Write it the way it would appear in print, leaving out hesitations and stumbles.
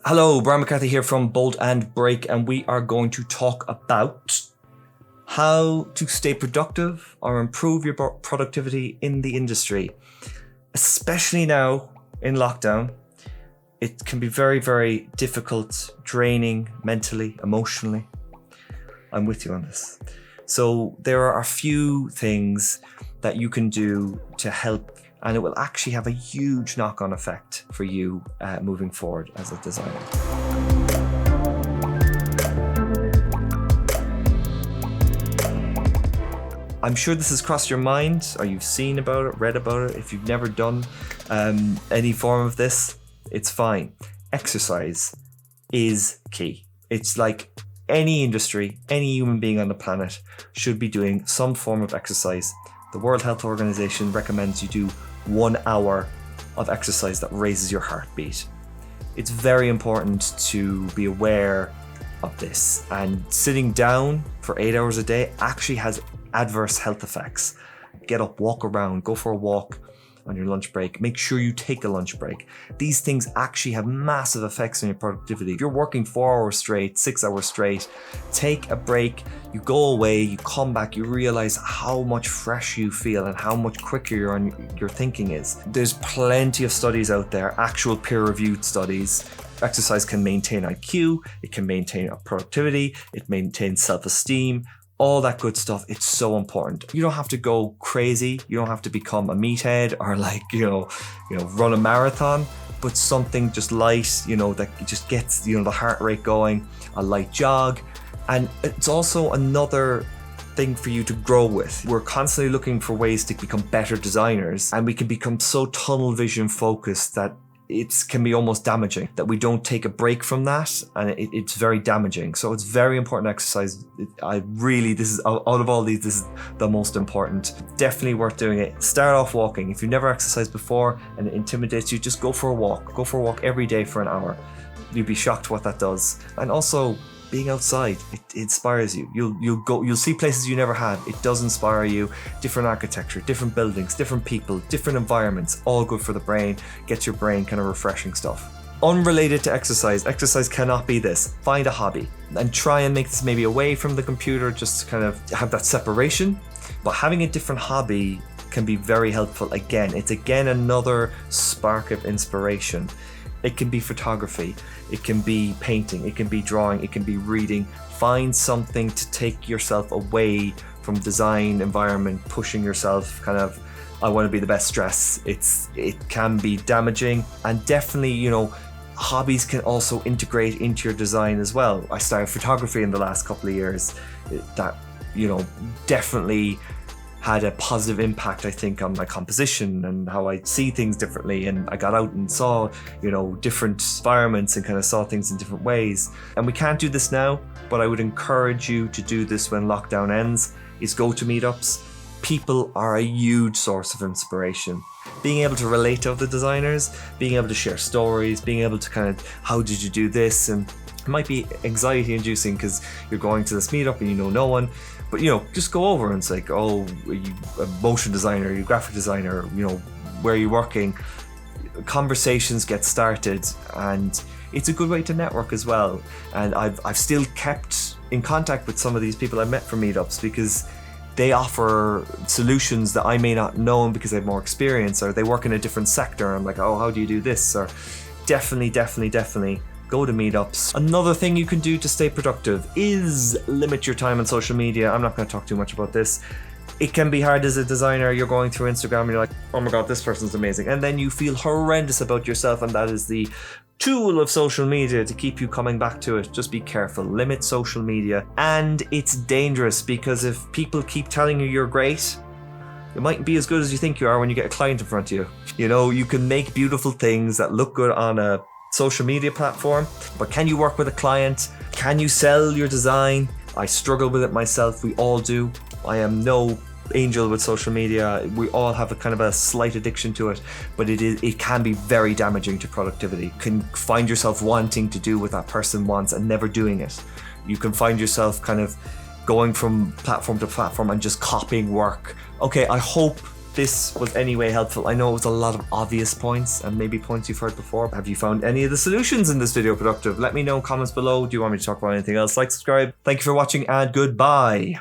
Hello, Brian McCarthy here from Bold&Break, and we are going to talk about how to stay productive or improve your productivity in the industry. Especially now in lockdown, it can be very, very difficult, draining mentally, emotionally. I'm with you on this. So there are a few things that you can do to help, and it will actually have a huge knock-on effect for you moving forward as a designer. I'm sure this has crossed your mind, or you've seen about it, read about it. If you've never done any form of this, it's fine. Exercise is key. It's like any industry, any human being on the planet should be doing some form of exercise. The World Health Organization recommends you do 1 hour of exercise that raises your heartbeat. It's very important to be aware of this, and sitting down for 8 hours a day actually has adverse health effects. Get up, walk around, go for a walk on your lunch break. Make sure you take a lunch break. These things actually have massive effects on your productivity. If you're working 4 hours straight, 6 hours straight, take a break, you go away, you come back, you realize how much fresh you feel and how much quicker your thinking is. There's plenty of studies out there, actual peer-reviewed studies. Exercise can maintain IQ, it can maintain productivity, it maintains self-esteem, all that good stuff. It's so important. You don't have to go crazy. You don't have to become a meathead or run a marathon, but something just light, that just gets, the heart rate going, a light jog. And it's also another thing for you to grow with. We're constantly looking for ways to become better designers, and we can become so tunnel vision focused that it can be almost damaging, that we don't take a break from that, and it's very damaging. So it's very important exercise. This is out of all these, this is the most important. Definitely worth doing it. Start off walking. If you've never exercised before and it intimidates you, just go for a walk. Go for a walk every day for an hour. You'd be shocked what that does. And also, being outside, it inspires you. You'll see places you never had. It does inspire you. Different architecture, different buildings, different people, different environments, all good for the brain. Gets your brain kind of refreshing stuff. Unrelated to exercise cannot be this. Find a hobby and try and make this maybe away from the computer, just to kind of have that separation. But having a different hobby can be very helpful. It's another spark of inspiration. It can be photography, it can be painting, it can be drawing, it can be reading. Find something to take yourself away from design environment, pushing yourself I want to be the best stress. It can be damaging, and definitely, hobbies can also integrate into your design as well. I started photography in the last couple of years. That, definitely had a positive impact, I think, on my composition and how I see things differently. And I got out and saw, different environments and kind of saw things in different ways. And we can't do this now, but I would encourage you to do this when lockdown ends, is go to meetups. People are a huge source of inspiration. Being able to relate to other designers, being able to share stories, being able to how did you do this? And it might be anxiety inducing because you're going to this meetup and you know no one. But, just go over and say, oh, are you a motion designer, are you a graphic designer, where are you working? Conversations get started, and it's a good way to network as well. And I've still kept in contact with some of these people I met from meetups, because they offer solutions that I may not know because they have more experience, or they work in a different sector. I'm like, oh, how do you do this? Or definitely go to meetups. Another thing you can do to stay productive is limit your time on social media. I'm not going to talk too much about this. It can be hard as a designer. You're going through Instagram and you're like, oh my God, this person's amazing. And then you feel horrendous about yourself, and that is the tool of social media to keep you coming back to it. Just be careful. Limit social media. And it's dangerous, because if people keep telling you you're great, you mightn't be as good as you think you are when you get a client in front of you. You can make beautiful things that look good on a social media platform, but can you work with a client? Can you sell your design? I struggle with it myself. We all do. I am no angel with social media. We all have a slight addiction to it, but it can be very damaging to productivity. You can find yourself wanting to do what that person wants and never doing it. You can find yourself going from platform to platform and just copying work. Okay, I hope this was any way helpful. I know it was a lot of obvious points and maybe points you've heard before. Have you found any of the solutions in this video productive? Let me know in comments below. Do you want me to talk about anything else? Like, subscribe. Thank you for watching and goodbye.